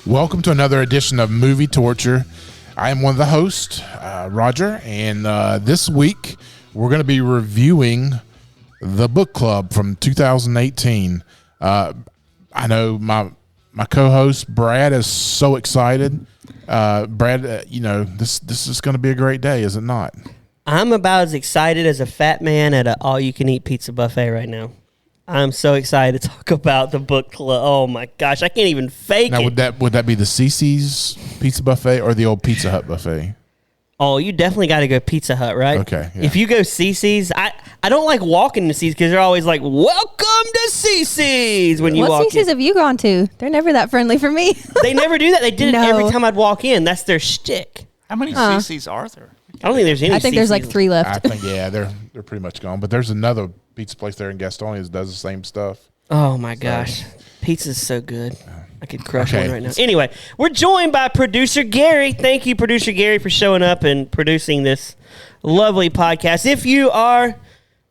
Welcome to another edition of Movie Torture. I am one of the hosts, Roger, and this week we're going to be reviewing The Book Club from 2018. I know my co-host Brad is so excited. Brad, this is going to be a great day, is it not? I'm about as excited as a fat man at an all-you-can-eat pizza buffet right now. I'm so excited to talk about The Book Club. Oh my gosh, I can't even fake it. Now, would that be the CC's pizza buffet or the old Pizza Hut buffet? Oh, you definitely got to go Pizza Hut, right? Okay. Yeah. If you go CC's, I don't like walking to CC's because they're always like, "Welcome to CC's" when you walk in. What CC's have you gone to? They're never that friendly for me. They never do that. They did it every time I'd walk in. That's their shtick. How many CC's are there? I don't think there's any. I think there's like 3 left. I think they're pretty much gone. But there's another pizza place there in Gastonia that does the same stuff. Oh my gosh, pizza's so good. I could crush one right now. Anyway, we're joined by producer Gary. Thank you, producer Gary, for showing up and producing this lovely podcast. If you are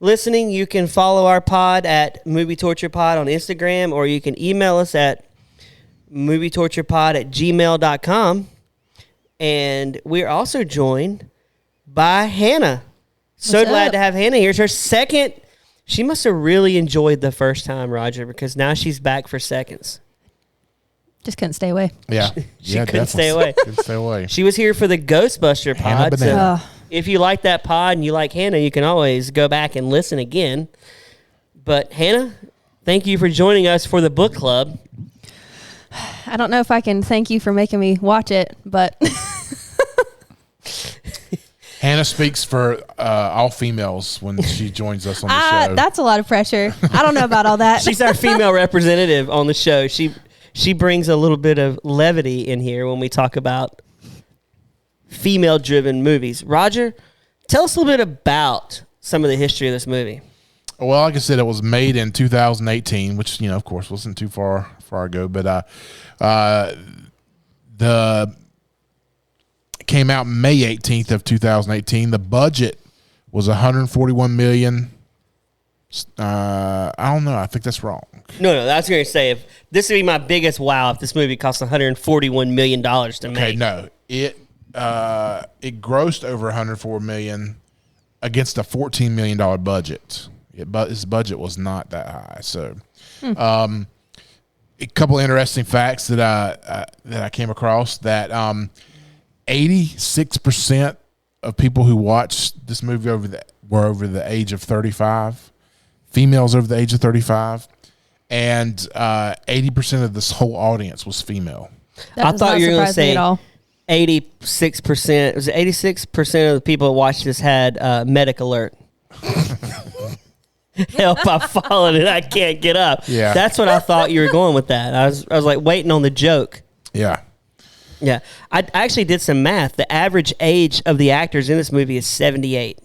listening, you can follow our pod at Movie Torture Pod on Instagram, or you can email us at movietorturepod@gmail.com. And we're also joined by Hannah. So glad to have Hannah here. It's her second. She must have really enjoyed the first time, Roger, because now she's back for seconds. Just couldn't stay away. Yeah. She couldn't stay away. Couldn't stay away. She was here for the Ghostbuster Hannah pod. So if you like that pod and you like Hannah, you can always go back and listen again. But Hannah, thank you for joining us for the book club. I don't know if I can thank you for making me watch it, but... Hannah speaks for all females when she joins us on the show. That's a lot of pressure. I don't know about all that. She's our female representative on the show. She brings a little bit of levity in here when we talk about female-driven movies. Roger, tell us a little bit about some of the history of this movie. Well, like I said, it was made in 2018, which, of course, wasn't too far ago. But it came out May 18th of 2018. The budget was $141 million. I don't know. I think that's wrong. No, that's going to say if this would be my biggest wow if this movie cost $141 million to make. Okay, no. It grossed over $104 million against a $14 million budget. But his budget was not that high. So, a couple of interesting facts that I came across that 86% of people who watched this movie were over the age of 35, females over the age of 35, and 80% of this whole audience was female. I thought you were going to say 86%. Was it 86% of the people that watched this had medic alert? Help! I've fallen and I can't get up. Yeah, that's what I thought you were going with that. I was like waiting on the joke. Yeah. Yeah, I actually did some math. The average age of the actors in this movie is 78.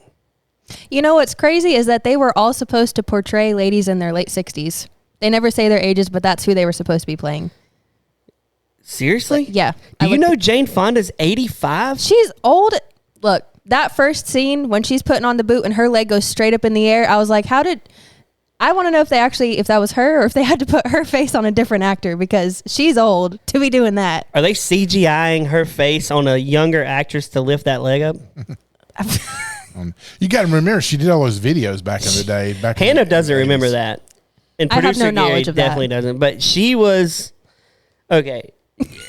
You know what's crazy is that they were all supposed to portray ladies in their late 60s. They never say their ages, but that's who they were supposed to be playing. Seriously? Yeah. Do you know Jane Fonda's 85? She's old. Look, that first scene when she's putting on the boot and her leg goes straight up in the air, I was like, I want to know if that was her or if they had to put her face on a different actor because she's old to be doing that. Are they CGIing her face on a younger actress to lift that leg up? You got to remember, she did all those videos back in the day. Hannah doesn't remember that. And producer Gary definitely doesn't. But she was... Okay.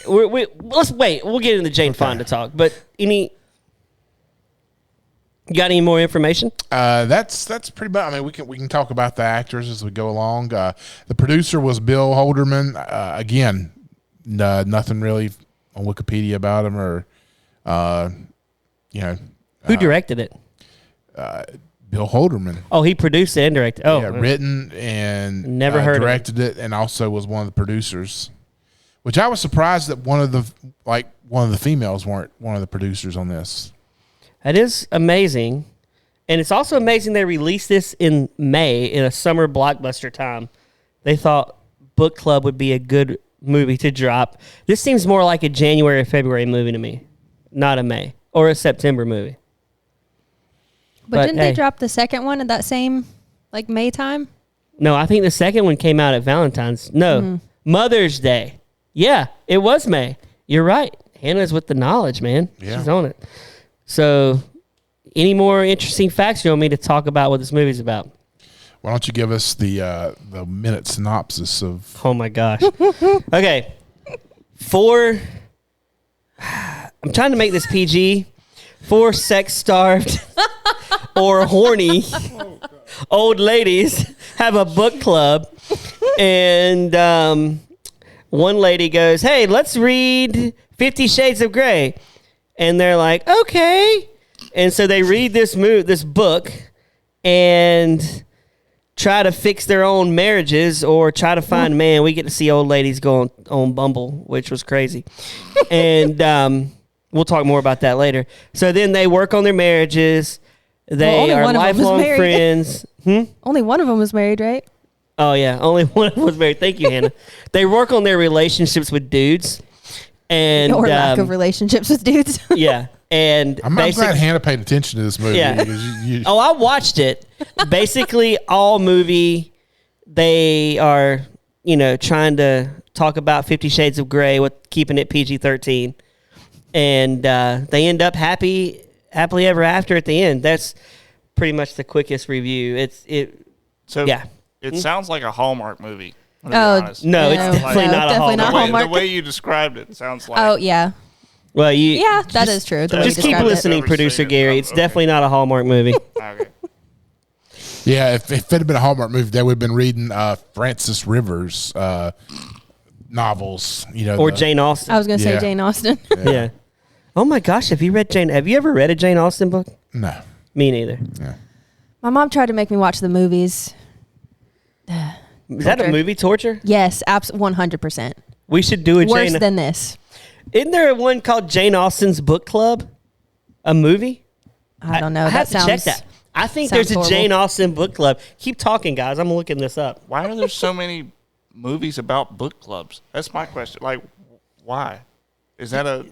Let's wait. We'll get into Jane Fonda talk. But you got any more information? That's pretty much. I mean, we can talk about the actors as we go along. The producer was Bill Holderman. Again, nothing really on Wikipedia about him or, Who directed it? Bill Holderman. Oh, he produced it and directed. Oh, yeah, written and never heard directed it, and also was one of the producers. Which I was surprised that one of the females weren't one of the producers on this. That is amazing. And it's also amazing they released this in May in a summer blockbuster time. They thought Book Club would be a good movie to drop. This seems more like a January or February movie to me, not a May or a September movie. But didn't they drop the second one at that same May time? No, I think the second one came out at Valentine's. No, Mother's Day. Yeah, it was May. You're right. Hannah's with the knowledge, man. Yeah. She's on it. So, any more interesting facts you want me to talk about what this movie's about? Why don't you give us the minute synopsis of? Oh my gosh. Okay. I'm trying to make this PG. 4 sex-starved or horny old ladies have a book club, and one lady goes, "Hey, let's read 50 Shades of Grey," and they're like, "Okay," and so they read this book and try to fix their own marriages or try to find a man. We get to see old ladies go on Bumble, which was crazy, and we'll talk more about that later. So then they work on their marriages. They are lifelong friends. Only one of them was married, right? Oh, yeah. Only one of them was married. Thank you, Hannah. They work on their relationships with dudes. Or lack of relationships with dudes. Yeah. And I'm glad Hannah paid attention to this movie. Yeah. You, I watched it. Basically, all movie, they are, trying to talk about 50 Shades of Grey with keeping it PG-13. And they end up happily ever after at the end. That's pretty much the quickest review. It sounds like a Hallmark movie. No, it's definitely not a Hallmark. The way you described it sounds like. Oh yeah. Well, that is true. Just keep listening, producer Gary. It's definitely not a Hallmark movie. Okay. Yeah, if it had been a Hallmark movie, they would have been reading Francis Rivers novels. Or Jane Austen. I was going to say Jane Austen. Yeah. Oh my gosh, have you ever read a Jane Austen book? No. Me neither. Yeah. My mom tried to make me watch the movies. Is that a movie, Torture? Yes, 100%. We should do a Worse than this. Isn't there one called Jane Austen's Book Club? A movie? I don't know. I have to check that. I think there's a Jane Austen book club. Keep talking, guys. I'm looking this up. Why are there so many movies about book clubs? That's my question. Like, why? Is that a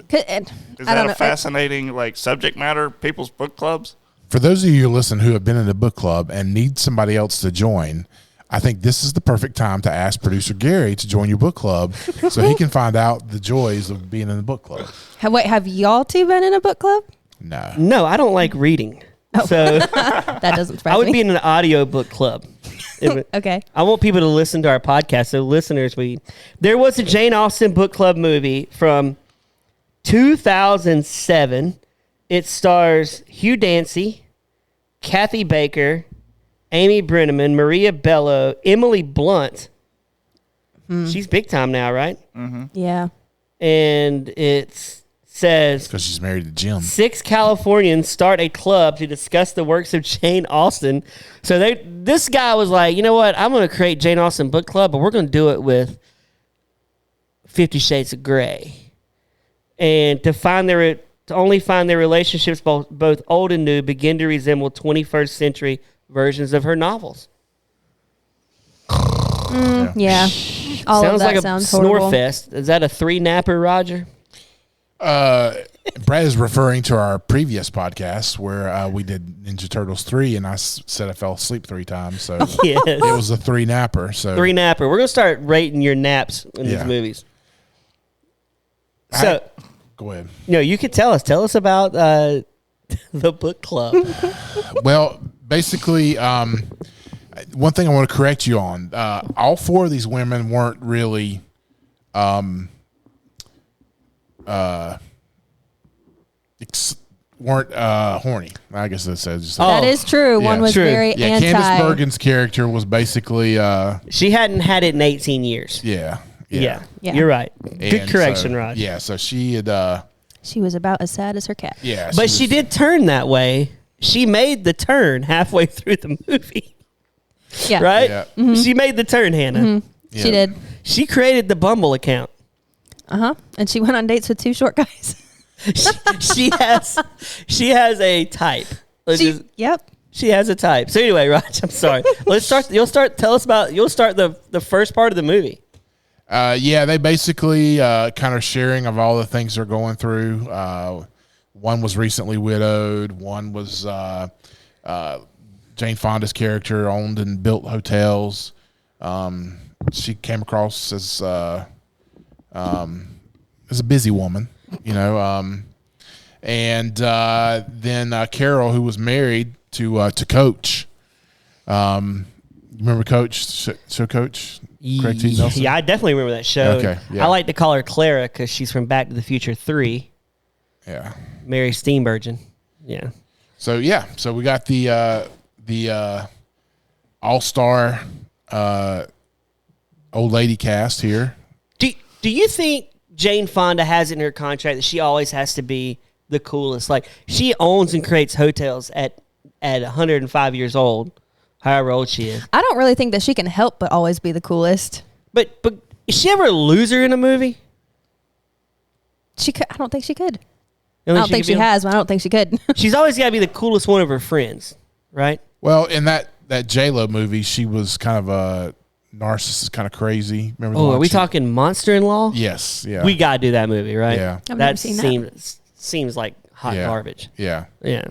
fascinating subject matter? People's book clubs. For those of you who listen who have been in a book club and need somebody else to join, I think this is the perfect time to ask producer Gary to join your book club so he can find out the joys of being in the book club. Have y'all two been in a book club? No, I don't like reading. Oh. So that doesn't surprise me. I would be in an audio book club. Okay. I want people to listen to our podcast. So listeners, there was a Jane Austen book club movie from 2007. It stars Hugh Dancy, Kathy Baker, Amy Brenneman, Maria Bello, Emily Blunt. She's big time now, right? Mm-hmm. Yeah. And it says because she's married to Jim. 6 Californians start a club to discuss the works of Jane Austen. So this guy was like, you know what? I'm going to create Jane Austen book club, but we're going to do it with 50 Shades of Grey. And to only find their relationships, both old and new, begin to resemble 21st century versions of her novels. Yeah. All sounds of that like a sounds snore horrible. fest. Is that a 3-napper, Roger? Brad is referring to our previous podcast where we did Ninja Turtles 3, and I said I fell asleep 3 times. So Yes. it was a 3-napper. So 3-napper. We're going to start rating your naps in these movies. So go ahead. You could tell us. Tell us about the book club. Well, basically, one thing I want to correct you on: all 4 of these women weren't really, horny. I guess that says that is true. Yeah. One was True. very anti. Candice Bergen's character was basically, She hadn't had it in 18 years. yeah. Yeah. You're right. Good And correction, so, Rod. Yeah, so she had, She was about as sad as her cat. yeah, But she did turn that way. She made the turn halfway through the movie. Yeah. Right? Yeah. Mm-hmm. She made the turn, Hannah. Yeah. She did. She created the Bumble account. And she went on dates with 2 short guys. She has a type. Yep. She has a type. So anyway, Raj, I'm sorry. Let's start. You'll start the first part of the movie. They basically kind of sharing of all the things they're going through. One was recently widowed. One was Jane Fonda's character owned and built hotels. She came across as is a busy woman, you know. And then Carol, who was married to Coach. Remember Coach? Show Coach? Craig T. Nelson? Yeah, I definitely remember that show. Okay, yeah. I like to call her Clara because she's from Back to the Future 3. Yeah. Mary Steenburgen. Yeah. So we got the all-star old lady cast here. Do you think Jane Fonda has it in her contract that she always has to be the coolest? Like, she owns and creates hotels at 105 years old, however old she is. I don't really think that she can help but always be the coolest. But is she ever a loser in a movie? She could. I don't think she could. I don't think she has, but I don't think she could. She's always got to be the coolest one of her friends, right? Well, in that J-Lo movie, she was kind of a narcissist, kind of crazy. Remember? Oh, are we talking Monster-in-Law? Yes. Yeah. We got to do that movie, right? Yeah. I've never seen that. Seems like hot garbage. Yeah. Yeah.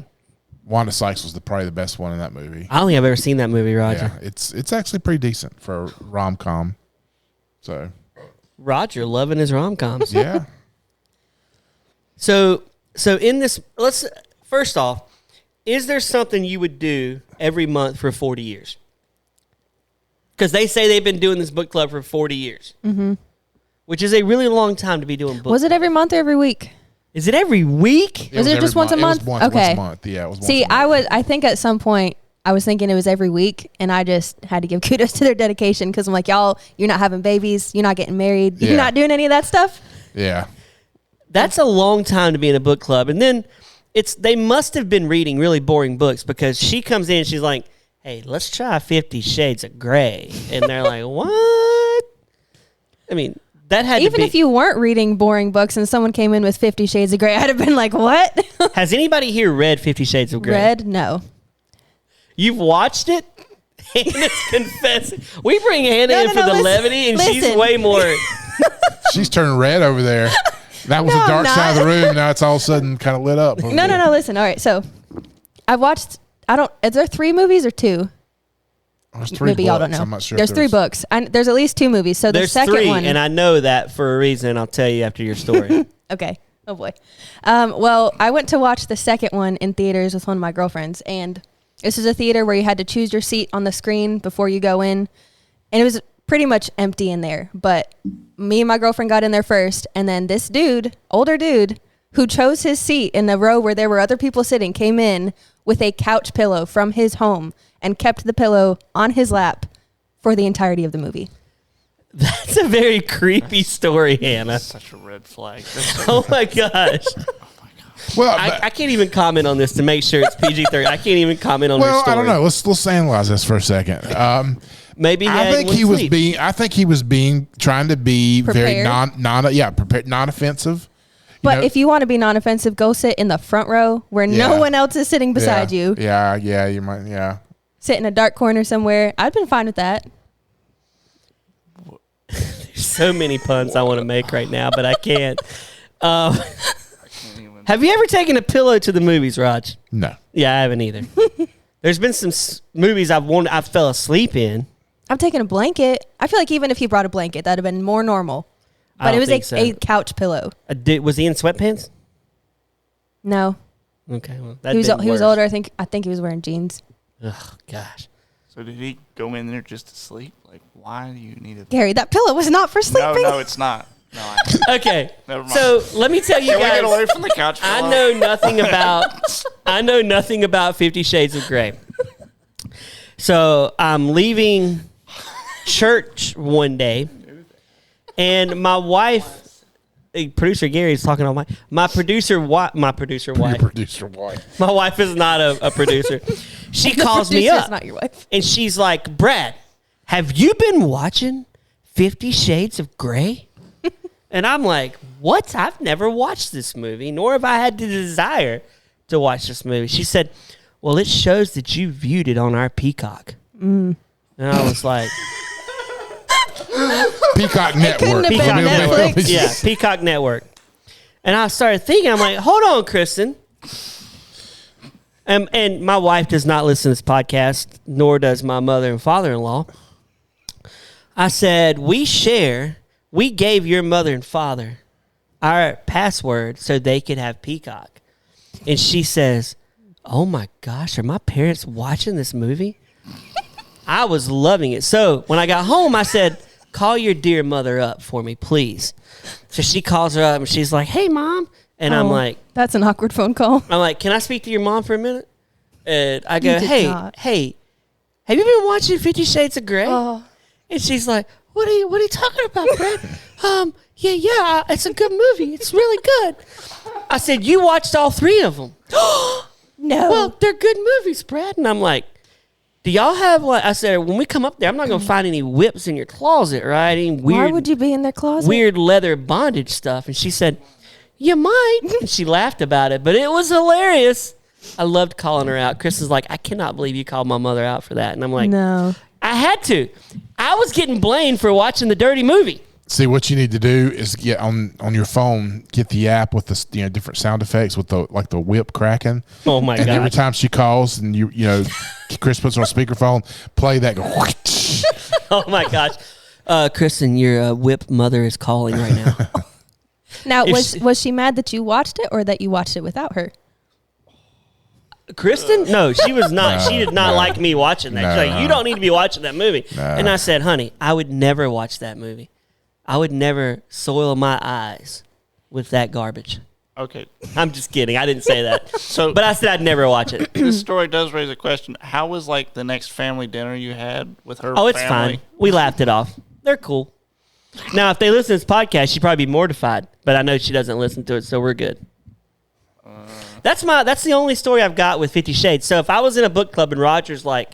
Wanda Sykes was probably the best one in that movie. I don't think I've ever seen that movie, Roger. Yeah, it's actually pretty decent for a rom-com. So Roger loving his rom-coms. yeah. So in this, first off, is there something you would do every month for 40 years? Because they say they've been doing this book club for 40 years, which is a really long time to be doing book Was it every month or every week? Is it every week? Was it just once a month? Once a month. Yeah, it was once See, a month. I think at some point I was thinking it was every week, and I just had to give kudos to their dedication because I'm like, y'all, you're not having babies, you're not getting married, you're not doing any of that stuff. Yeah. That's a long time to be in a book club. And then they must have been reading really boring books because she comes in and she's like, hey, let's try 50 Shades of Grey. And they're like, what? I mean, that had Even to be. if you weren't reading boring books and someone came in with 50 Shades of Grey, I'd have been like, what? Has anybody here read 50 Shades of Grey? Read? No. You've watched it? Hannah's confessing. We bring Hannah in for the listen, levity, and she's listen. way more. She's turning red over there. That was No, the dark I'm side of the not. room. Now it's all of a sudden kind of lit up. No. Listen. All right. So I've watched, is there 3 movies or 2? There's 3 Maybe books. y'all don't know. I'm not sure. There's 3 books. There's at least 2 movies. So There's the second 3, one. and I know that for a reason. I'll tell you after your story. Okay. Oh boy. Well, I went to watch the second one in theaters with one of my girlfriends, and this is a theater where you had to choose your seat on the screen before you go in, and it was pretty much empty in there. But me and my girlfriend got in there first, and then this dude, older dude, who chose his seat in the row where there were other people sitting, came in with a couch pillow from his home and kept the pillow on his lap for the entirety of the movie. That's a very creepy story, Hannah. That's such a red flag. Oh my gosh. Well, I can't even comment on this to make sure it's PG-13. I can't even comment on her story. I don't know. Let's analyze this for a second. Maybe I think he was being. I think he was trying to be Prepared. very prepared, non-offensive. But if you want to be non-offensive, go sit in the front row where no one else is sitting beside you. Yeah, you might. Yeah. Sit in a dark corner somewhere. I've been fine with that. There's so many puns I want to make right now, but I can't. Have you ever taken a pillow to the movies, Raj? No. Yeah, I haven't either. There's been some movies I fell asleep in. I've taken a blanket. I feel like even if he brought a blanket, that'd have been more normal. But it was a couch pillow. Was he in sweatpants? No. Okay, well, He was older. I think he was wearing jeans. Oh gosh. So did he go in there just to sleep? Like, why do you need a... Gary, that pillow was not for sleeping. No, it's not. No, Okay. Never mind. So let me tell you Can guys. we get away from the couch pillow? I know nothing about 50 Shades of Grey. So I'm leaving church one day, and my wife, producer Gary, is talking on my producer wife. Your producer wife. My wife is not a producer. She calls me up, not your wife. and she's like, "Brad, have you been watching 50 Shades of Grey?" And I'm like, "What? I've never watched this movie, nor have I had the desire to watch this movie." She said, "Well, it shows that you viewed it on our Peacock." And I was like, Peacock Network. Peacock Network. Netflix. Yeah, Peacock Network. And I started thinking, I'm like, hold on, Kristen. And my wife does not listen to this podcast, nor does my mother and father-in-law. I said, we share we gave your mother and father our password so they could have Peacock. And she says, oh my gosh, are my parents watching this movie? I was loving it. So when I got home, I said, call your dear mother up for me, please. So she calls her up and she's like, hey, Mom. And I'm like, that's an awkward phone call. I'm like, can I speak to your mom for a minute? And I go, hey, not. have you been watching 50 Shades of Grey? Oh. And she's like, what are you talking about, Brad? Yeah, it's a good movie. It's really good. I said, you watched all 3 of them. No. Well, they're good movies, Brad. And I'm like, do y'all have what? I said, when we come up there, I'm not going to find any whips in your closet, right? Any weird, why would you be in their closet? Weird leather bondage stuff. And she said, you might. And she laughed about it, but it was hilarious. I loved calling her out. Chris is like, I cannot believe you called my mother out for that. And I'm like, no. I had to. I was getting blamed for watching the dirty movie. See, what you need to do is get on your phone, get the app with the different sound effects with the whip cracking. Oh my god! And every time she calls and you Chris puts her on speakerphone, play that. Go. Oh my gosh, Kristen, your whip mother is calling right now. Now, was she mad that you watched it or that you watched it without her? Kristen? No, she was not. She did not like me watching that. She's like, you don't need to be watching that movie. And I said, honey, I would never watch that movie. I would never soil my eyes with that garbage. Okay. I'm just kidding. I didn't say that. But I said I'd never watch it. This story does raise a question. How was like the next family dinner you had with her? Oh, it's family? fine. We laughed it off. They're cool. Now, if they listen to this podcast, she'd probably be mortified. But I know she doesn't listen to it, so we're good. That's the only story I've got with 50 Shades. So if I was in a book club and Roger's like,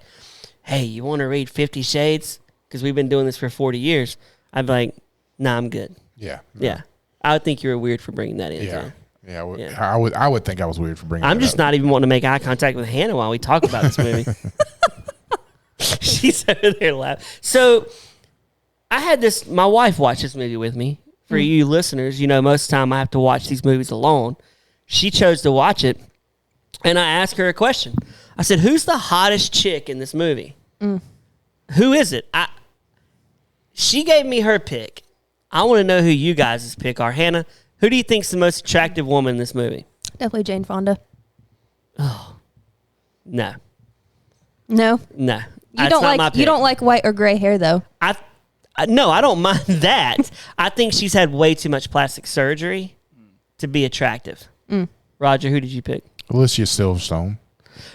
hey, you want to read 50 Shades? Because we've been doing this for 40 years. I'd be like, nah, I'm good. Yeah. Yeah. I would think you were weird for bringing that in. Yeah. So. Yeah. I would think I was weird for bringing I'm that just up. not even wanting to make eye contact with Hannah while we talk about this movie. She's over there laughing. So I had my wife watch this movie with me. For you listeners, most of the time I have to watch these movies alone. She chose to watch it, and I asked her a question. I said, who's the hottest chick in this movie? Who is it? She gave me her pick. I want to know who you guys' pick are. Hannah, who do you think's the most attractive woman in this movie? Definitely Jane Fonda. Oh, no. No? No. You don't like white or gray hair, though. No, I don't mind that. I think she's had way too much plastic surgery to be attractive. Roger, who did you pick? Alicia Silverstone.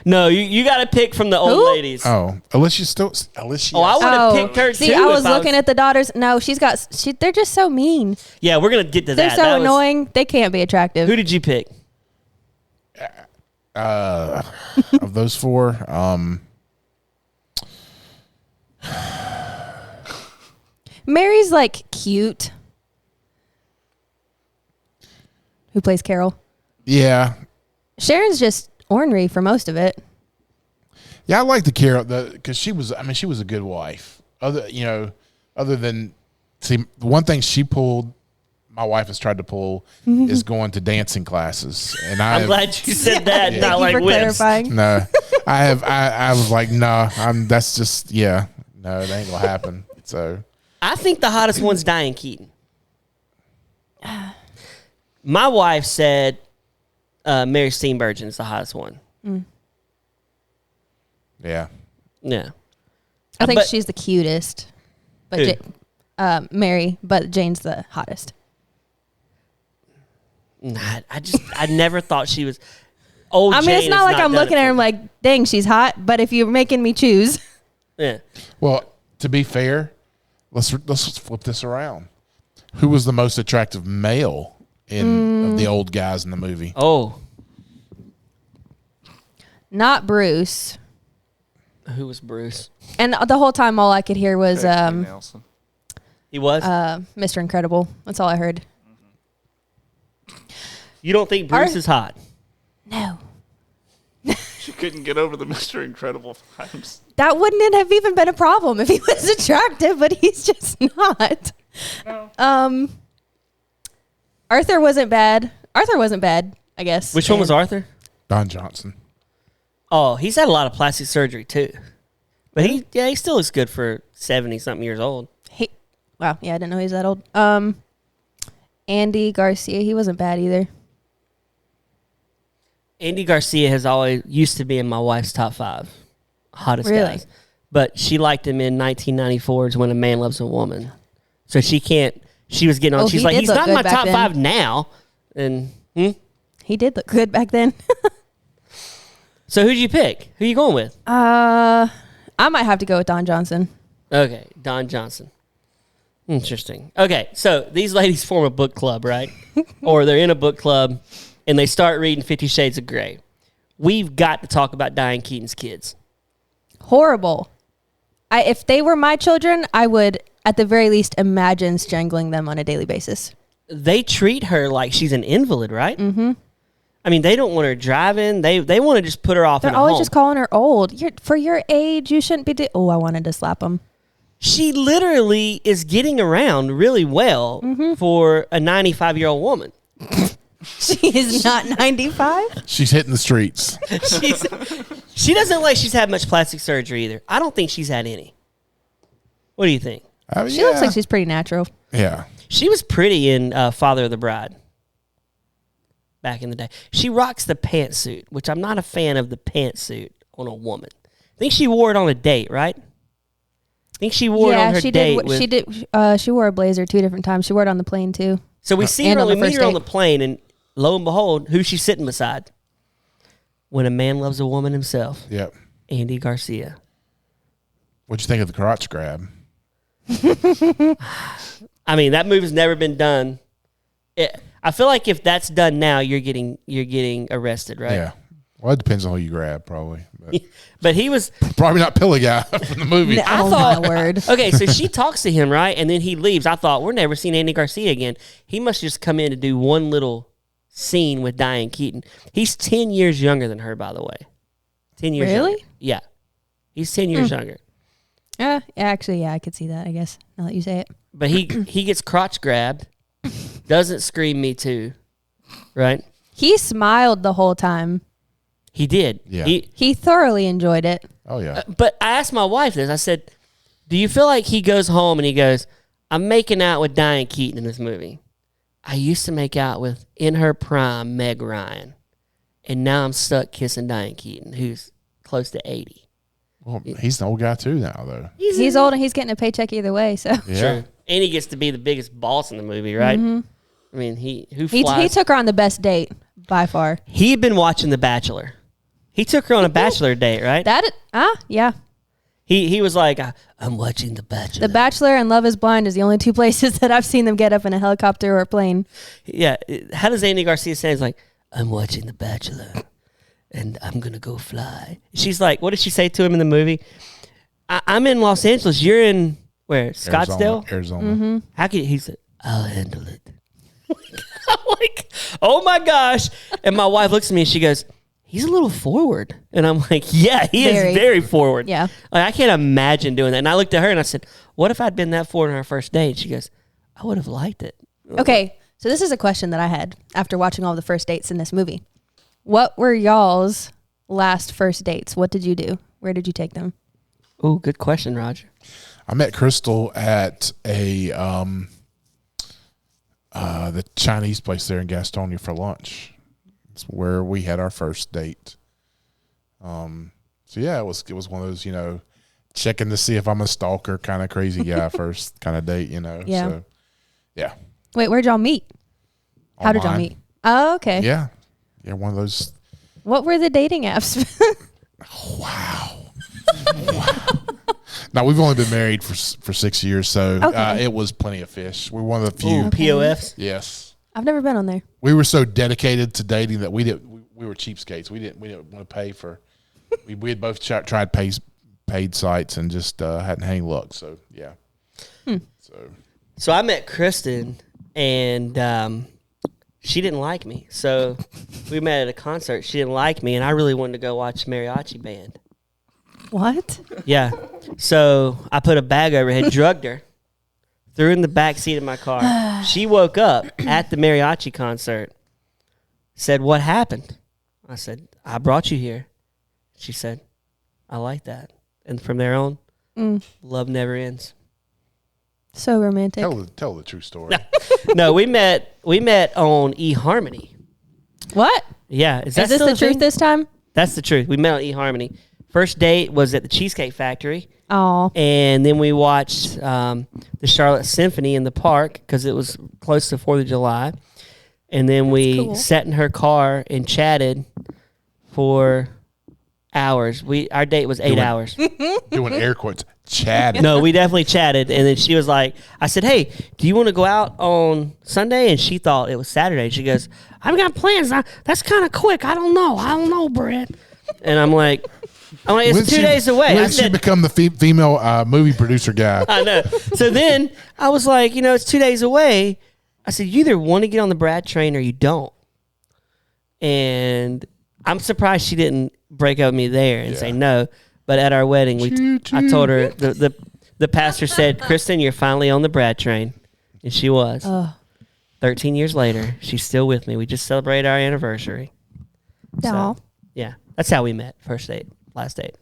No, you got to pick from the old ladies. Oh, Alicia. Oh, I would have picked her too. See, I was looking at the daughters. No, they're just so mean. Yeah, we're going to get to they're that. They're so annoying. They can't be attractive. Who did you pick? Of those 4, Mary's like cute. Who plays Carol? Yeah. Sharon's just ornery for most of it. Yeah, I like the Carol because she was a good wife. Other than the one thing she pulled, my wife has tried to pull is going to dancing classes, and I'm glad you said that. Not like whips. Clarifying. No, I was like, no, that's just no, it ain't gonna happen. So I think the hottest one's Diane Keaton. My wife said Mary Steenburgen is the hottest one. Yeah. I think she's the cutest. But Mary, but Jane's the hottest. Nah, I never thought she was. Old Jane it's not like I'm looking at her and like, dang, she's hot. But if you're making me choose. Yeah. Well, to be fair, let's flip this around. Who was the most attractive male of the old guys in the movie? Oh. Not Bruce. Who was Bruce? And the whole time, all I could hear was Nelson. He was? Mr. Incredible. That's all I heard. You don't think Bruce is hot? No. She couldn't get over the Mr. Incredible vibes. That wouldn't have even been a problem if he was attractive, but he's just not. No. Arthur wasn't bad, I guess. Which one was Arthur? Don Johnson. Oh, he's had a lot of plastic surgery too. But he still looks good for 70-something years old. Wow. Yeah, I didn't know he was that old. Andy Garcia, he wasn't bad either. Andy Garcia has always used to be in my wife's top 5 hottest guys. But she liked him in 1994's When a Man Loves a Woman. So she was getting on. She's like, he's not in my top 5 now. And he did look good back then. So who'd you pick? Who you going with? I might have to go with Don Johnson. Okay, Don Johnson. Interesting. Okay, so these ladies form a book club, right? Or they're in a book club, and they start reading 50 Shades of Grey. We've got to talk about Diane Keaton's kids. Horrible. If they were my children, I would, at the very least, imagine strangling them on a daily basis. They treat her like she's an invalid, right? Mm-hmm. I mean, they don't want her driving. They want to just put her off. They're always just calling her old. For your age, you shouldn't be. I wanted to slap them. She literally is getting around really well for a 95-year-old woman. She is not 95. She's hitting the streets. She doesn't look like she's had much plastic surgery either. I don't think she's had any. What do you think? She looks like she's pretty natural. Yeah. She was pretty in Father of the Bride back in the day. She rocks the pantsuit, which I'm not a fan of the pantsuit on a woman. I think she wore it on a date, right? I think she wore it on her date. She did. She wore a blazer 2 different times. She wore it on the plane too. So we see her, we meet her on the plane, and lo and behold, who's she sitting beside? When a Man Loves a Woman himself. Yep. Andy Garcia. What'd you think of the crotch grab? I mean, that move's never been done. I feel like if that's done now, you're getting arrested, right? Yeah. Well, it depends on who you grab, probably. But he was probably not Pilly Guy from the movie. No, I thought, my word. Okay, so she talks to him, right? And then he leaves. I thought, we're never seeing Andy Garcia again. He must just come in to do one little scene with Diane Keaton. He's 10 years younger than her, by the way. 10 years Really? Younger. Yeah. He's 10 years younger. Actually, I could see that, I guess, now that you say it. But he gets crotch grabbed, doesn't scream "Me Too," right? He smiled the whole time. He did. Yeah. He thoroughly enjoyed it. Oh, yeah. But I asked my wife this. I said, do you feel like he goes home and he goes, I'm making out with Diane Keaton in this movie. I used to make out with, in her prime, Meg Ryan. And now I'm stuck kissing Diane Keaton, who's close to 80. Well, he's an old guy, too, now, though. He's old and he's getting a paycheck either way, so. Yeah. True. And he gets to be the biggest boss in the movie, right? Mm-hmm. I mean, he took her on the best date, by far. He had been watching The Bachelor. He took her on a bachelor date, right? Yeah. He was like, I'm watching The Bachelor. The Bachelor and Love is Blind is the only 2 places that I've seen them get up in a helicopter or a plane. Yeah. How does Andy Garcia say? He's like, I'm watching The Bachelor and I'm going to go fly. She's like, what did she say to him in the movie? I'm in Los Angeles. You're in, where? Scottsdale? Arizona. Mm-hmm. How can he said, I'll handle it. I'm like, oh my gosh. And my wife looks at me and she goes, he's a little forward. And I'm like, yeah, he is very forward. Yeah. Like, I can't imagine doing that. And I looked at her and I said, what if I'd been that forward on our first date? She goes, I would have liked it. Okay, so this is a question that I had after watching all the first dates in this movie. What were y'all's last first dates? What did you do? Where did you take them? Oh, good question, Roger. I met Crystal at the Chinese place there in Gastonia for lunch. It's where we had our first date. So yeah, it was one of those, checking to see if I'm a stalker kind of crazy guy first kind of date, Yeah. So yeah. Wait, where'd y'all meet? How did y'all meet? Oh, okay. Yeah. Yeah, one of those. What were the dating apps? Wow. Now, we've only been married for 6 years, so it was plenty of fish. We're one of the few. Ooh, POFs? Yes. I've never been on there. We were so dedicated to dating that we were cheapskates. We didn't want to pay for. We had both tried paid sites and just hadn't any luck. So yeah. So I met Kristen and she didn't like me. So we met at a concert. She didn't like me, and I really wanted to go watch mariachi band. What? Yeah. So I put a bag over her head, drugged her, threw her in the back seat of my car. She woke up at the mariachi concert, said, what happened? I said, I brought you here. She said, I like that. And from there on, love never ends. So romantic. Tell the true story. No, we met on eHarmony. What? Yeah, is this the truth this time? That's the truth. We met on eHarmony. First date was at the Cheesecake Factory. Oh. And then we watched the Charlotte Symphony in the park because it was close to 4th of July. And then we sat in her car and chatted for hours. Our date was 8 hours. Doing air quotes. Chatted. No, we definitely chatted. And then she was like, I said, hey, do you want to go out on Sunday? And she thought it was Saturday. She goes, I've got plans. That's kind of quick. I don't know, Brett. And I'm like, it's 2 days away. When did she become the female movie producer guy? I know. So then I was like, it's 2 days away. I said, you either want to get on the Brad train or you don't. And I'm surprised she didn't break up with me there and say no. But at our wedding, I told her, the pastor said, Kristen, you're finally on the Brad train. And she was. 13 years later, she's still with me. We just celebrated our anniversary. So, yeah, that's how we met. First date, last date.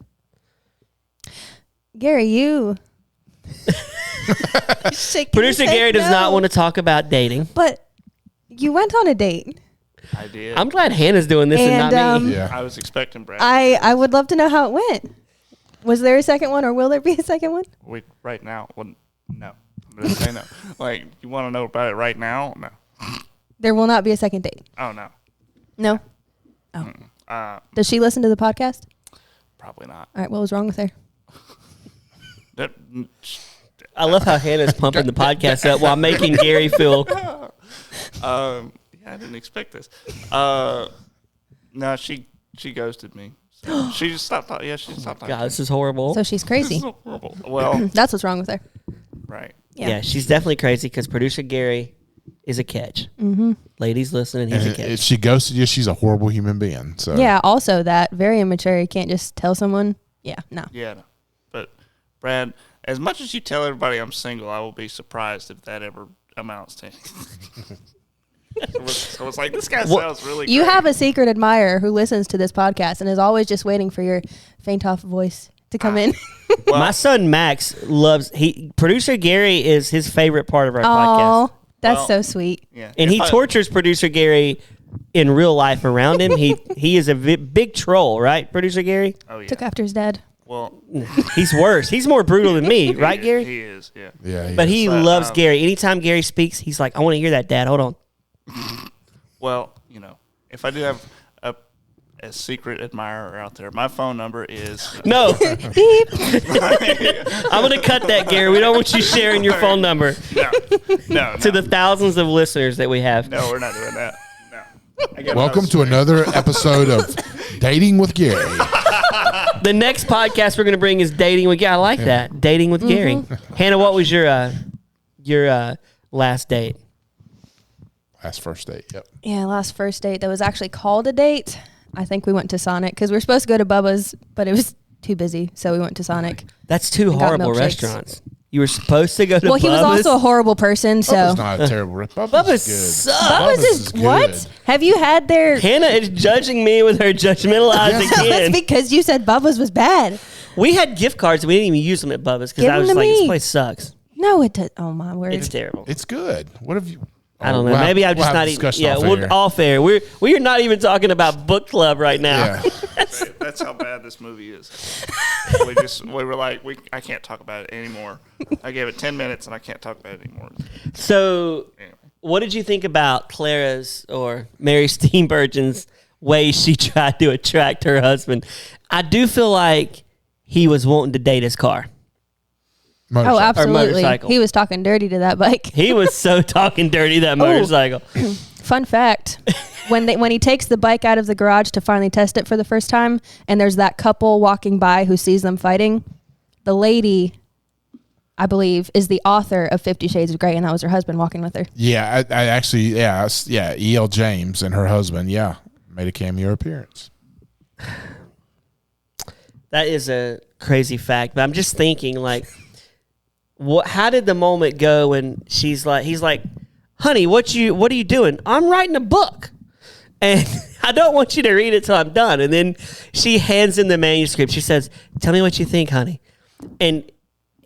Gary, you. Producer Gary does not want to talk about dating. But you went on a date. I did. I'm glad Hannah's doing this and not me. I was expecting Brad. I would love to know how it went. Was there a second one or will there be a second one? Right now, no. I'm going to say no. Like, you want to know about it right now? No. There will not be a second date. Oh, no. No? Oh. Does she listen to the podcast? Probably not. All right, what was wrong with her? I love how Hannah's pumping the podcast up while making Gary feel. I didn't expect this. No, she ghosted me. So she just stopped talking. Yeah, she stopped talking. God, this is horrible. So she's crazy. This is horrible. Well, that's what's wrong with her. Right. Yeah, she's definitely crazy because producer Gary is a catch. Mm-hmm. Ladies listening, he's a catch. If she ghosted you, she's a horrible human being. So yeah, also that very immature. You can't just tell someone. Yeah, no. Yeah, no. But Brad, as much as you tell everybody I'm single, I will be surprised if that ever amounts to anything. So it's like, this guy sounds really great. You have a secret admirer who listens to this podcast and is always just waiting for your faint off voice to come in. Well, my son Max producer Gary is his favorite part of our podcast. That's so sweet. Yeah. And he tortures producer Gary in real life around him. He is a big troll, right, producer Gary? Oh, yeah. Took after his dad. Well, he's worse. He's more brutal than me, right, Gary? He is, yeah. Yeah. But he loves Gary. Anytime Gary speaks, he's like, I want to hear that, Dad. Hold on. Well, if I do have a secret admirer out there, my phone number is... No. Beep. I'm going to cut that, Gary. We don't want you sharing your phone number. No. To the thousands of listeners that we have. No, we're not doing that. No. Welcome to another episode of Dating with Gary. The next podcast we're going to bring is Dating with Gary. I like that. Dating with Gary. Hannah, what was your last date? Last first date, yep. Yeah, last first date that was actually called a date. I think we went to Sonic because we were supposed to go to Bubba's, but it was too busy, so we went to Sonic. That's two horrible restaurants. You were supposed to go to Bubba's. Well, he was also a horrible person, so. Bubba's not a terrible restaurant. Bubba's good. sucks. Bubba's is what? Have you had their... Hannah is judging me with her judgmental eyes again. That's because you said Bubba's was bad. We had gift cards. We didn't even use them at Bubba's because I was like, this place sucks. No, it does. Oh, my word. It's terrible. It's good. What have you... I don't know. Maybe I'm just not even. Yeah, we're all fair. We are not even talking about book club right now. Yeah. That's how bad this movie is. We were like, I can't talk about it anymore. I gave it 10 minutes and I can't talk about it anymore. So, anyway. What did you think about Clara's or Mary Steenburgen's way she tried to attract her husband? I do feel like he was wanting to date his car. Motorcycle. Oh, absolutely. Motorcycle. He was talking dirty to that bike. He was so talking dirty to that motorcycle. Fun fact. When he takes the bike out of the garage to finally test it for the first time, and there's that couple walking by who sees them fighting, the lady, I believe, is the author of 50 Shades of Grey, and that was her husband walking with her. Yeah, I actually, E.L. James and her husband, made a cameo appearance. That is a crazy fact, but I'm just thinking, like, how did the moment go when he's like, honey, what are you doing? I'm writing a book. And I don't want you to read it till I'm done. And then she hands him the manuscript. She says, tell me what you think, honey. And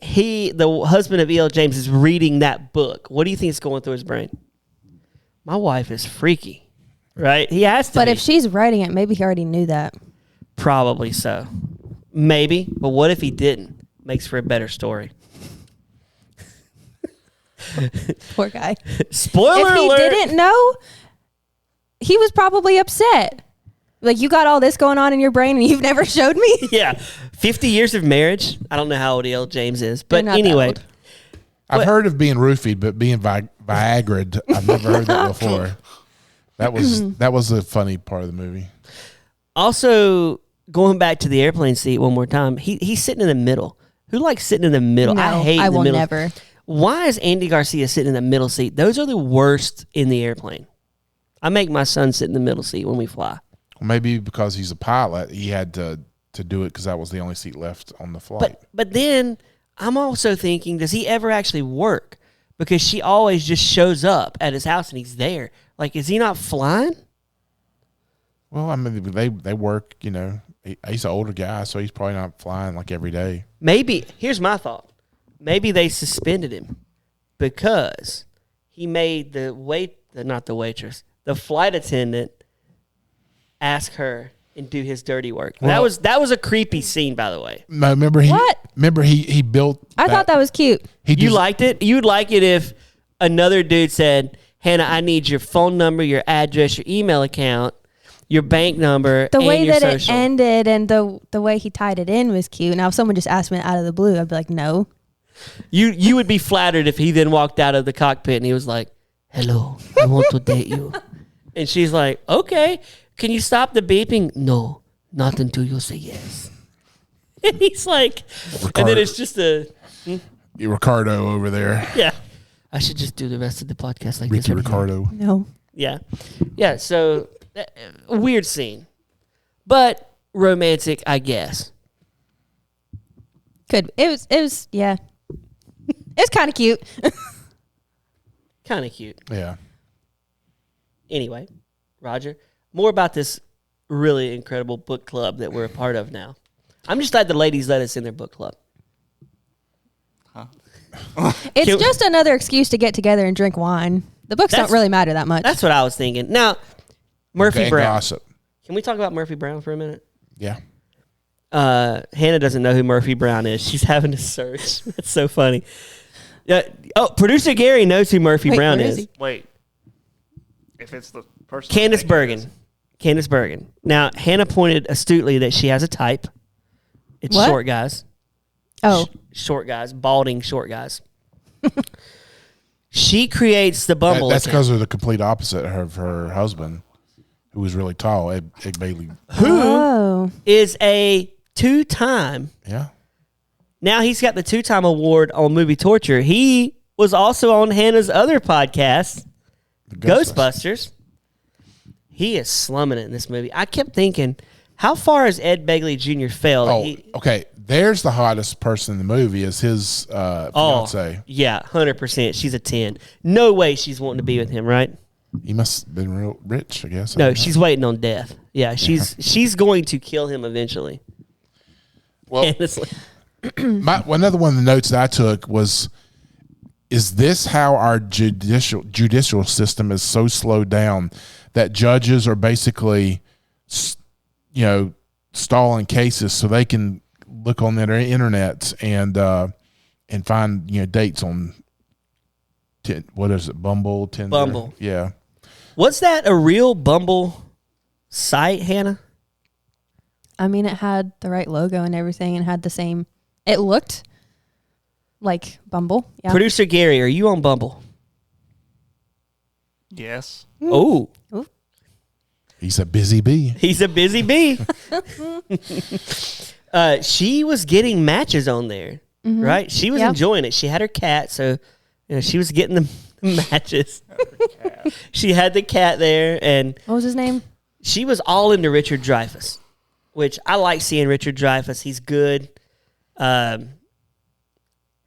the husband of E.L. James, is reading that book, what do you think is going through his brain? My wife is freaky, right? He has to. But be. if she's writing it, maybe he already knew that. Probably so. Maybe. But what if he didn't? Makes for a better story. Poor guy. Spoiler alert. If he didn't know, he was probably upset. Like, you got all this going on in your brain and you've never showed me? Yeah. 50 years of marriage. I don't know how old E.L. James is. But anyway. I've heard of being roofied, but being Viagra'd, I've never heard that before. That was a funny part of the movie. Also, going back to the airplane seat one more time, he's sitting in the middle. Who likes sitting in the middle? No, I hate I the will middle. never. Why is Andy Garcia sitting in the middle seat? Those are the worst in the airplane. I make my son sit in the middle seat when we fly. Well, maybe because he's a pilot, he had to do it because that was the only seat left on the flight. But then I'm also thinking, does he ever actually work? Because she always just shows up at his house and he's there. Like, is he not flying? Well, I mean, they work, you know. He's an older guy, so he's probably not flying like every day. Maybe, here's my thought. Maybe they suspended him because he made the flight attendant ask her and do his dirty work. Well, that was a creepy scene, by the way. No, remember he built. I thought that was cute. You liked it? You'd like it if another dude said, Hannah, I need your phone number, your address, your email account, your bank number, the and way your that social. it ended and the way he tied it in was cute. Now, if someone just asked me out of the blue, I'd be like, no. You would be flattered if he then walked out of the cockpit and he was like, hello, I want to date you. And she's like, okay, can you stop the beeping? No, not until you say yes. And he's like, and then it's just Ricardo over there. Yeah. I should just do the rest of the podcast like Ricky this. Ricardo. No. Yeah. Yeah, so weird scene. But romantic, I guess. It was yeah. It's kind of cute. Kind of cute. Yeah. Anyway, Roger, more about this really incredible book club that we're a part of now. I'm just glad the ladies let us in their book club. Huh? It's just another excuse to get together and drink wine. The books don't really matter that much. That's what I was thinking. Now, Murphy Brown. Gossip. Can we talk about Murphy Brown for a minute? Yeah. Hannah doesn't know who Murphy Brown is. She's having to search. That's so funny. Producer Gary knows who Murphy Brown is. Wait. If it's the person. Candice Bergen. Candice Bergen. Now, Hannah pointed astutely that she has a type. It's What? short guys. Oh. Short guys. Balding short guys. She creates the Bumble That's account. because of the complete opposite of her husband, who was really tall, Ed Bailey. Who is a two-time. Yeah. Now he's got the two-time award on movie torture. He was also on Hannah's other podcast, Ghostbusters. He is slumming it in this movie. I kept thinking, how far has Ed Begley Jr. failed? Okay. There's the hottest person in the movie is his fiance. Yeah, 100%. She's a 10. No way she's wanting to be with him, right? He must have been real rich, I guess. No, she's waiting on death. Yeah, she's going to kill him eventually. Well, honestly. Another one of the notes that I took was, is this how our judicial system is so slowed down that judges are basically, stalling cases so they can look on their internet and find dates on what is it, Bumble, Tinder? Bumble. Yeah. Was that a real Bumble site, Hannah? I mean, it had the right logo and everything and had the same. It looked like Bumble. Yeah. Producer Gary, are you on Bumble? Yes. Oh. He's a busy bee. He's a busy bee. She was getting matches on there, right? She was enjoying it. She had her cat, so she was getting the matches. She had the cat there, and what was his name? She was all into Richard Dreyfuss, which I like seeing Richard Dreyfuss. He's good. What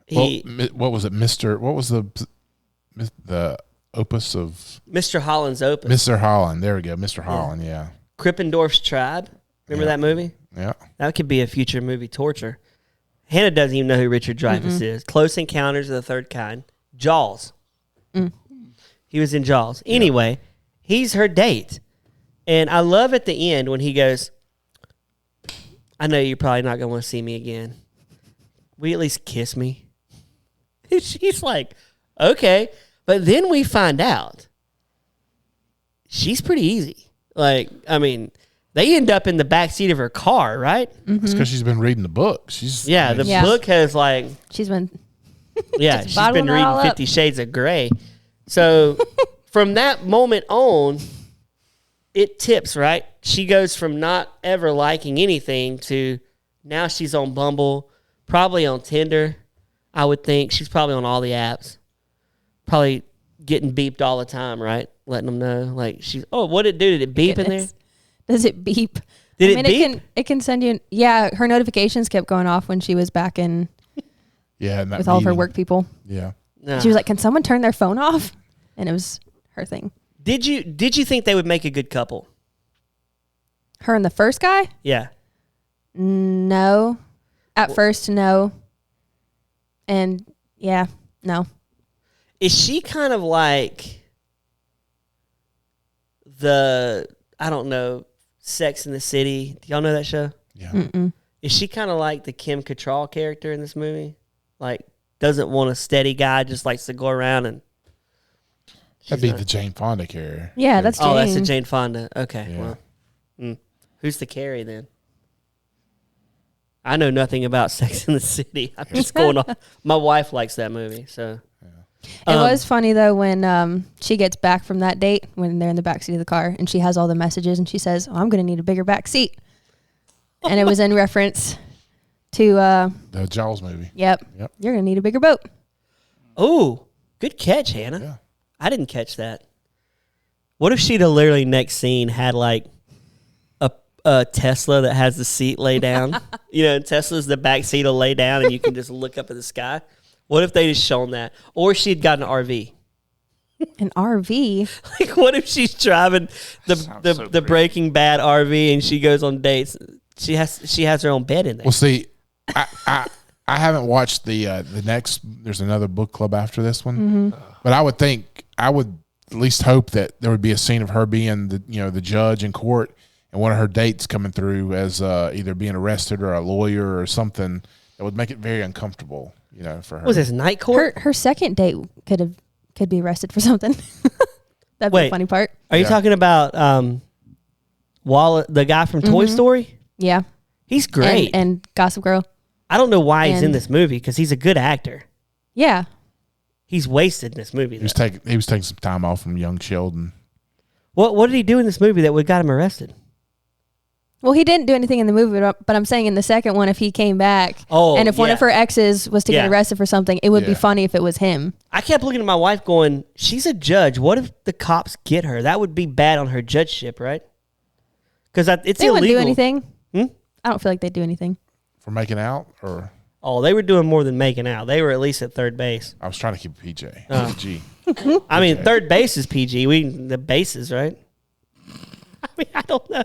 was it, Mr.? What was the opus of Mr. Holland's opus? Mr. Holland. There we go, Mr. Holland. Yeah. Krippendorf's Tribe. Remember that movie? Yeah. That could be a future movie torture. Hannah doesn't even know who Richard Dreyfuss is. Close Encounters of the Third Kind. Jaws. He was in Jaws. Anyway, he's her date. And I love at the end when he goes, I know you're probably not going to want to see me again. Will you at least kiss me? And she's like, okay. But then we find out she's pretty easy. Like, I mean, they end up in the backseat of her car, right? It's because she's been reading the book. The book has like... She's been... she's been reading 50 Shades of Grey. So from that moment on, it tips, right? She goes from not ever liking anything to now she's on Bumble, probably on Tinder, I would think. She's probably on all the apps. Probably getting beeped all the time, right? Letting them know. Like, what did it do? Did it beep in there? Does it beep? Did it beep? It can send you... Yeah, her notifications kept going off when she was back in... with all of her work people. Yeah. She was like, can someone turn their phone off? And it was her thing. Did you think they would make a good couple? Her and the first guy? Yeah. No. At first, no. And yeah, no. Is she kind of like I don't know, Sex in the City? Do y'all know that show? Yeah. Mm-mm. Is she kind of like the Kim Cattrall character in this movie? Like, doesn't want a steady guy, just likes to go around and... That'd be the Jane Fonda character. Yeah, that's Jane. Oh, that's the Jane Fonda. Okay, Yeah. Well. Who's the Carrie then? I know nothing about Sex in the City. I'm just going off. My wife likes that movie, so... It was funny, though, when she gets back from that date, when they're in the backseat of the car, and she has all the messages, and she says, I'm going to need a bigger back seat. And it was in reference to... the Jaws movie. Yep. You're going to need a bigger boat. Oh, good catch, Hannah. Yeah. I didn't catch that. What if she'd have literally next scene had like a Tesla that has the seat lay down? You know, Tesla's the back seat will lay down and you can just look up at the sky. What if they just shown that? Or she'd got an RV. An RV? Like, what if she's driving the Breaking Bad RV and she goes on dates? She has her own bed in there. Well, see, I haven't watched the next. There's another book club after this one, but I would at least hope that there would be a scene of her being the judge in court and one of her dates coming through as either being arrested or a lawyer or something that would make it very uncomfortable. For her. Was this night court? Her second date could be arrested for something. That'd be the funny part. Are you talking about the guy from Toy Story? Yeah. He's great. And Gossip Girl. I don't know why he's in this movie because he's a good actor. Yeah. He's wasted in this movie. He was taking some time off from young Sheldon. What did he do in this movie that would got him arrested? Well, he didn't do anything in the movie, but I'm saying in the second one, if he came back, and if one of her exes was to get arrested for something, it would be funny if it was him. I kept looking at my wife going, she's a judge. What if the cops get her? That would be bad on her judgeship, right? Because it's illegal. They wouldn't do anything. I don't feel like they'd do anything. For making out? Or Oh, they were doing more than making out. They were at least at third base. I was trying to keep PG. PG. I mean, third base is PG. The bases, right? I mean, I don't know.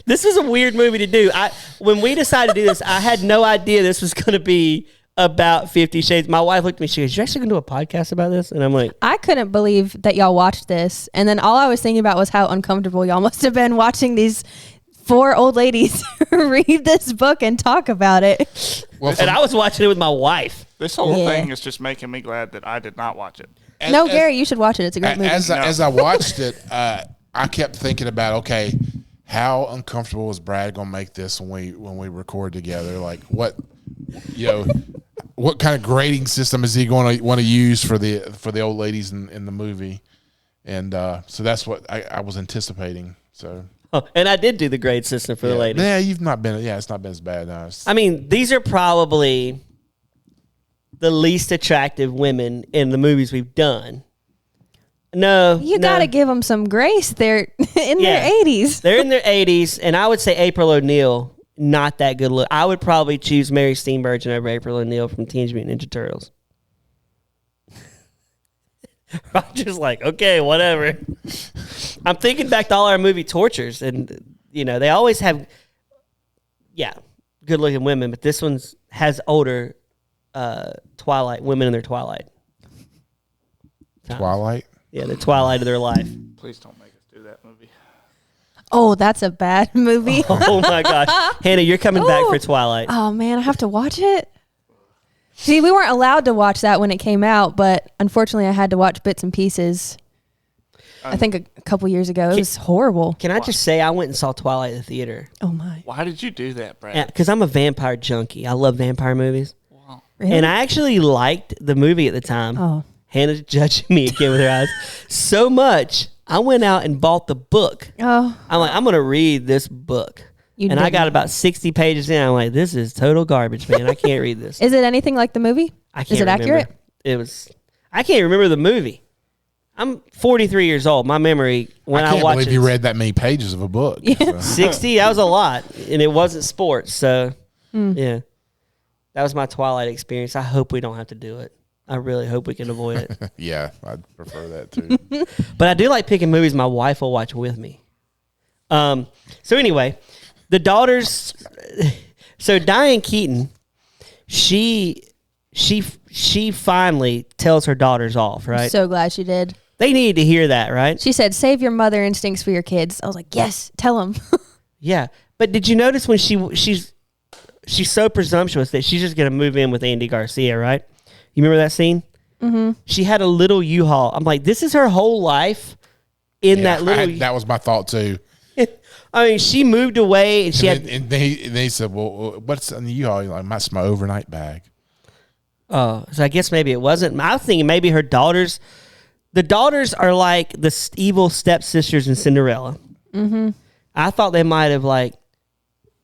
This is a weird movie to do. When we decided to do this, I had no idea this was going to be about 50 Shades. My wife looked at me. She goes, "You're actually going to do a podcast about this?" And I'm like, I couldn't believe that y'all watched this. And then all I was thinking about was how uncomfortable y'all must have been watching these 4 old ladies read this book and talk about it. Well, and I was watching it with my wife. This whole thing is just making me glad that I did not watch it. Gary, you should watch it. It's a great movie. As I watched it, I kept thinking about, okay, how uncomfortable is Brad gonna make this when we record together? Like, what kind of grading system is he going to want to use for the old ladies in the movie? And so that's what I was anticipating. So. Oh, and I did do the grade system for the ladies. Yeah, you've not been. Yeah, it's not been as bad. No, I mean, these are probably the least attractive women in the movies we've done. No, you got to give them some grace. They're in their 80s. They're in their 80s, and I would say April O'Neil, not that good look. I would probably choose Mary Steenburgen over April O'Neil from Teenage Mutant Ninja Turtles. Roger's like, okay, whatever. I'm thinking back to all our movie tortures, and they always have, good-looking women, but this one has older Twilight women in their Twilight. Twilight? Yeah, the Twilight of their life. Please don't make us do that movie. Oh, that's a bad movie. Oh my gosh, Hannah, you're coming back for Twilight. Oh man, I have to watch it. See, we weren't allowed to watch that when it came out, but unfortunately, I had to watch bits and pieces. I think a couple years ago. It was horrible. Can I just say I went and saw Twilight at the theater? Oh my! Why did you do that, Brad? Because I'm a vampire junkie. I love vampire movies. Wow. Really? And I actually liked the movie at the time. Oh. Hannah's judging me again with her eyes so much. I went out and bought the book. Oh. I'm like, I'm going to read this book. And I got about 60 pages in. I'm like, this is total garbage, man. I can't read this. Is it anything like the movie? I can't Is it remember. accurate? It was. I can't remember the movie. I'm 43 years old. My memory when I can't watched believe you read that many pages of a book. Yeah. 60. That was a lot, and it wasn't sports. So yeah, that was my Twilight experience. I hope we don't have to do it. I really hope we can avoid it. Yeah, I'd prefer that too. But I do like picking movies my wife will watch with me. So anyway, the daughters. So Diane Keaton, she finally tells her daughters off. Right. So glad she did. They needed to hear that, right? She said, "Save your mother instincts for your kids." I was like, "Yes, tell them." Yeah, but did you notice when she's so presumptuous that she's just gonna move in with Andy Garcia, right? You remember that scene? Mm-hmm. She had a little U-Haul. I'm like, this is her whole life in that little. That was my thought too. I mean, she moved away and she had. And they said, "Well, what's in the U-Haul?" Like, that's my overnight bag. Oh, so I guess maybe it wasn't. I was thinking maybe her daughters. The daughters are like the evil stepsisters in Cinderella. Mm-hmm. I thought they might have like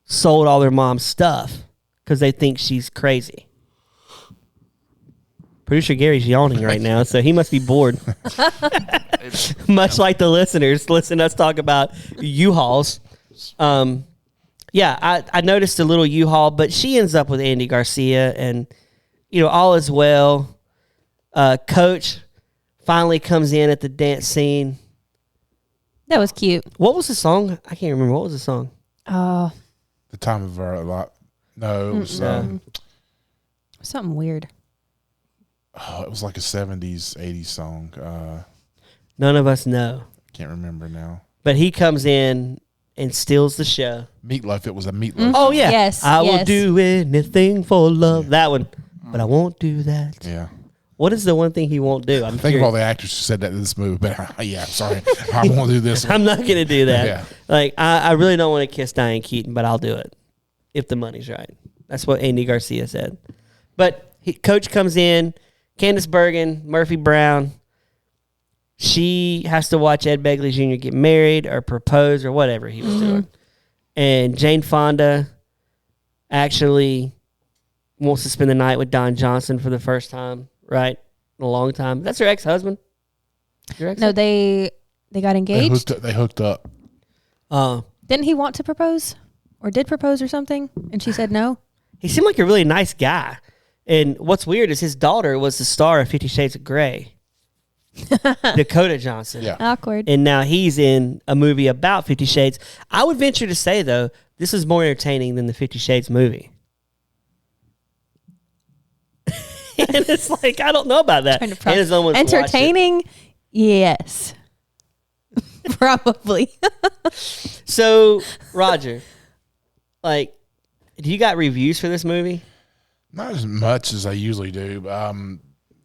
sold all their mom's stuff because they think she's crazy. Producer Gary's yawning right now, so he must be bored. Much like the listeners, listen to us talk about U-Hauls. Yeah, I noticed a little U-Haul, but she ends up with Andy Garcia, and all is well. Coach finally comes in at the dance scene. That was cute. What was the song? I can't remember. What was the song? Oh, The time of our life. No, it was something weird. it was like a 70s, 80s song. None of us know. Can't remember now. But he comes in and steals the show. Meatloaf. It was a Meatloaf. Oh, yeah. Yes, I will yes. do anything for love. Yeah. That one. But I won't do that. Yeah. What is the one thing he won't do? Think of all the actors who said that in this movie. But yeah, sorry. I won't do this one. I'm not going to do that. Yeah. Like, I really don't want to kiss Diane Keaton, but I'll do it if the money's right. That's what Andy Garcia said. But Coach comes in. Candice Bergen, Murphy Brown. She has to watch Ed Begley Jr. get married or propose or whatever he was doing. And Jane Fonda actually wants to spend the night with Don Johnson for the first time, right? In a long time. That's her ex-husband. No, they got engaged. They hooked up. Didn't he want to propose or did propose or something? And she said no. He seemed like a really nice guy. And what's weird is his daughter was the star of 50 Shades of Grey. Dakota Johnson. Yeah. Awkward. And now he's in a movie about 50 Shades. I would venture to say, though, this is more entertaining than the 50 Shades movie. And it's like, I don't know about that. Entertaining? Yes. Probably. So, Roger, like, do you got reviews for this movie? Not as much as I usually do.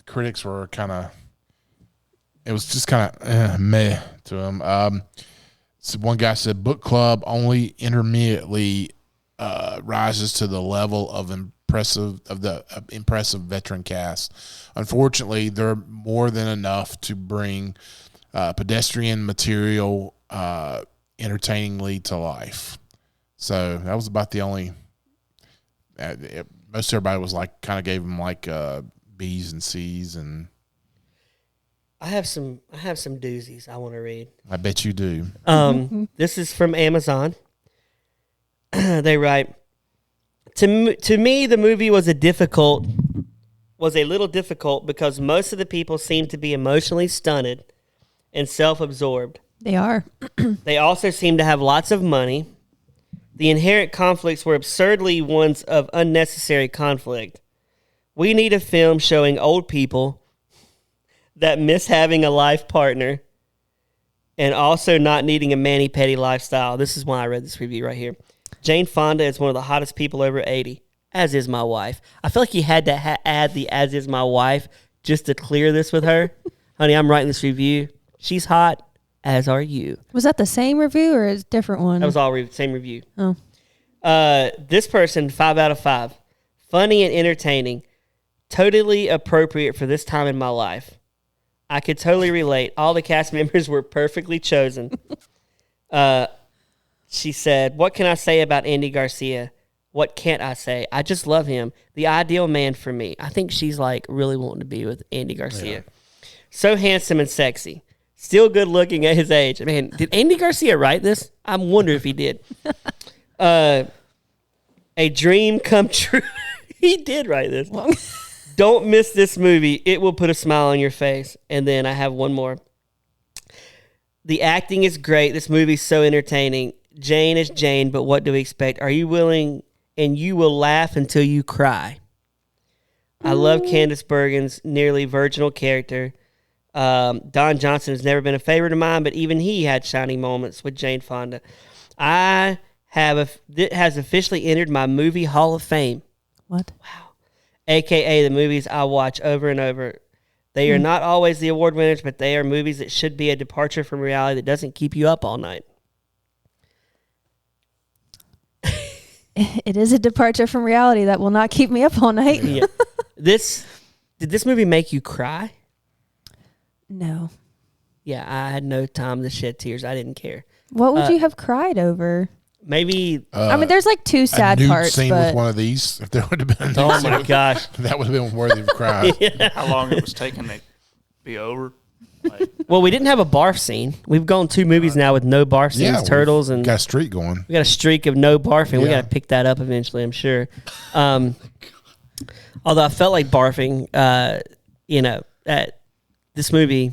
Critics were kind of, it was just kind of meh to them. So one guy said, book club only intermittently rises to the level of impressive veteran cast. Unfortunately, they're more than enough to bring pedestrian material entertainingly to life. So that was about the only. Most everybody was like, kind of gave them like B's and C's, and I have some doozies I want to read. I bet you do. This is from Amazon. They write, to me, the movie was a little difficult because most of the people seem to be emotionally stunted and self-absorbed. They are. They also seem to have lots of money. The inherent conflicts were absurdly ones of unnecessary conflict. We need a film showing old people that miss having a life partner and also not needing a mani-pedi lifestyle. This is why I read this review right here. Jane Fonda is one of the hottest people over 80, as is my wife. I feel like he had to add the as is my wife just to clear this with her. Honey, I'm writing this review. She's hot, as are you. Was that the same review or a different one? That was all same review. Oh. This person, 5 out of 5. Funny and entertaining. Totally appropriate for this time in my life. I could totally relate. All the cast members were perfectly chosen. She said, what can I say about Andy Garcia? What can't I say? I just love him. The ideal man for me. I think she's like really wanting to be with Andy Garcia. Yeah. So handsome and sexy. Still good looking at his age. Man, did Andy Garcia write this? I wonder if he did. A dream come true. He did write this. Don't miss this movie. It will put a smile on your face. And then I have one more. The acting is great. This movie's so entertaining. Jane is Jane, but what do we expect? Are you willing? And you will laugh until you cry. I love Candice Bergen's nearly virginal character. Don Johnson has never been a favorite of mine, but even he had shining moments with Jane Fonda. It has officially entered my movie Hall of Fame. What? Wow. AKA the movies I watch over and over. They are not always the award winners, but they are movies that should be a departure from reality that doesn't keep you up all night. It is a departure from reality that will not keep me up all night. Yeah. Did this movie make you cry? No. Yeah, I had no time to shed tears. I didn't care. What would you have cried over? Maybe. I mean, there's like two sad a nude parts. Scene but with one of these. If there would have been. Oh my gosh, that would have been worthy of cry. Yeah. How long it was taking to be over? Like, well, we didn't have a barf scene. We've gone 2 movies now with no barf scenes. Yeah, Turtles and got a streak going. We got a streak of no barfing. We Yeah. got to pick that up eventually, I'm sure. Although I felt like barfing, at this movie,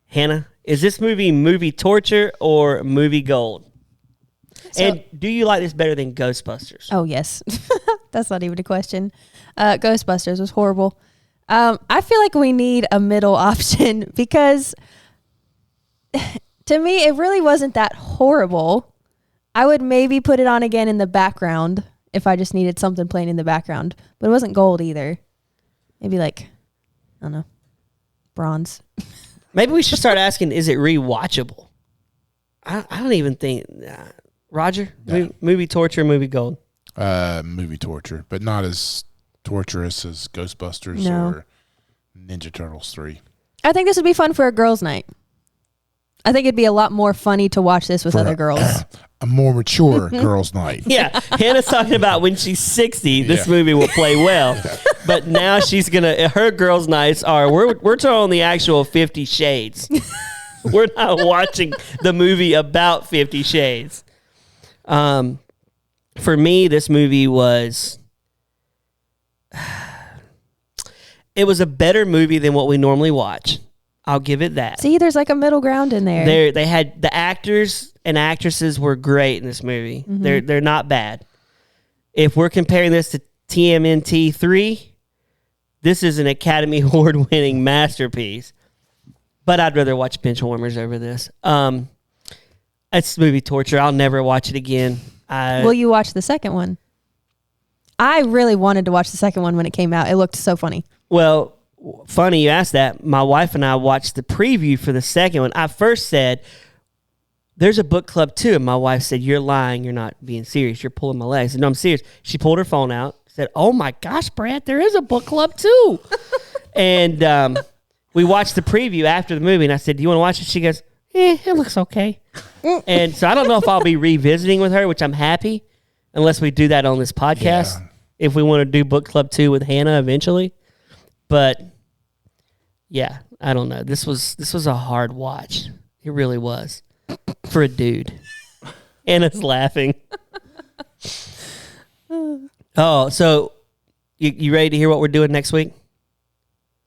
Hannah, is this movie torture or movie gold? So, and do you like this better than Ghostbusters? Oh, yes. That's not even a question. Ghostbusters was horrible. I feel like we need a middle option because to me, it really wasn't that horrible. I would maybe put it on again in the background if I just needed something playing in the background, but it wasn't gold either. Maybe like, I don't know, bronze. Maybe we should start asking, is it rewatchable? I don't even think... Roger, No. movie torture, movie gold. Movie torture, but not as torturous as Ghostbusters or Ninja Turtles 3. I think this would be fun for a girls' night. I think it'd be a lot more funny to watch this with other girls. A more mature girls' night. Yeah, Hannah's talking about when she's 60, this Yeah. movie will play well. But now she's her girls' nights are, we're talking the actual 50 Shades. We're not watching the movie about 50 Shades. For me, this movie was... It was a better movie than what we normally watch. I'll give it that. See, there's like a middle ground in there. They had the actors and actresses were great in this movie. Mm-hmm. They're not bad. If we're comparing this to TMNT 3, this is an Academy Award winning masterpiece. But I'd rather watch Benchwarmers over this. It's movie torture. I'll never watch it again. Will you watch the second one? I really wanted to watch the second one when it came out. It looked so funny. Well, funny you asked that. My wife and I watched the preview for the second one. I first said, there's a book club too. And my wife said, you're lying. You're not being serious. You're pulling my leg. I said, no, I'm serious. She pulled her phone out, said, oh my gosh, Brad, there is a book club too. And we watched the preview after the movie. And I said, do you want to watch it? She goes, it looks okay. And so I don't know if I'll be revisiting with her, which I'm happy, unless we do that on this podcast. Yeah. If we want to do book club 2 with Hannah eventually. But yeah, I don't know. This was a hard watch. It really was for a dude. Anna's laughing. Oh, so you ready to hear what we're doing next week?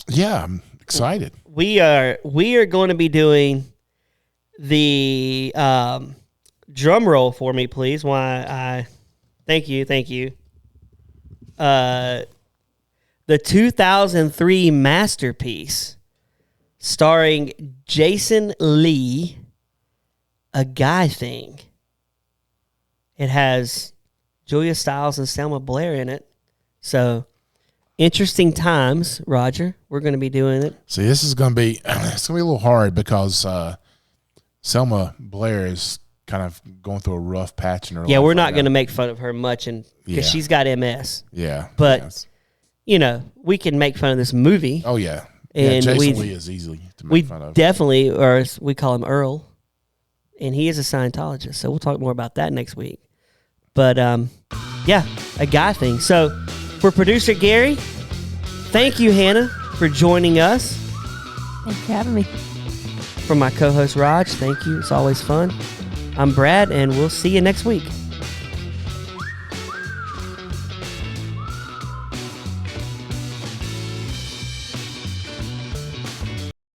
Yeah, I'm excited. We are going to be doing the drum roll for me, please. Thank you. The 2003 masterpiece starring Jason Lee, A Guy Thing. It has Julia Stiles and Selma Blair in it. So, interesting times, Roger. We're going to be doing it. See, this is going to be a little hard because Selma Blair is kind of going through a rough patch in her life. Yeah, we're not going to make fun of her much because she's got MS. Yeah. But, we can make fun of this movie. Oh, yeah. And Jason Lee is easily to make fun of. We definitely, or we call him Earl, and he is a Scientologist. So we'll talk more about that next week. But, A Guy Thing. So, for producer Gary, thank you, Hannah, for joining us. Thanks for having me. For my co-host, Raj, thank you. It's always fun. I'm Brad, and we'll see you next week.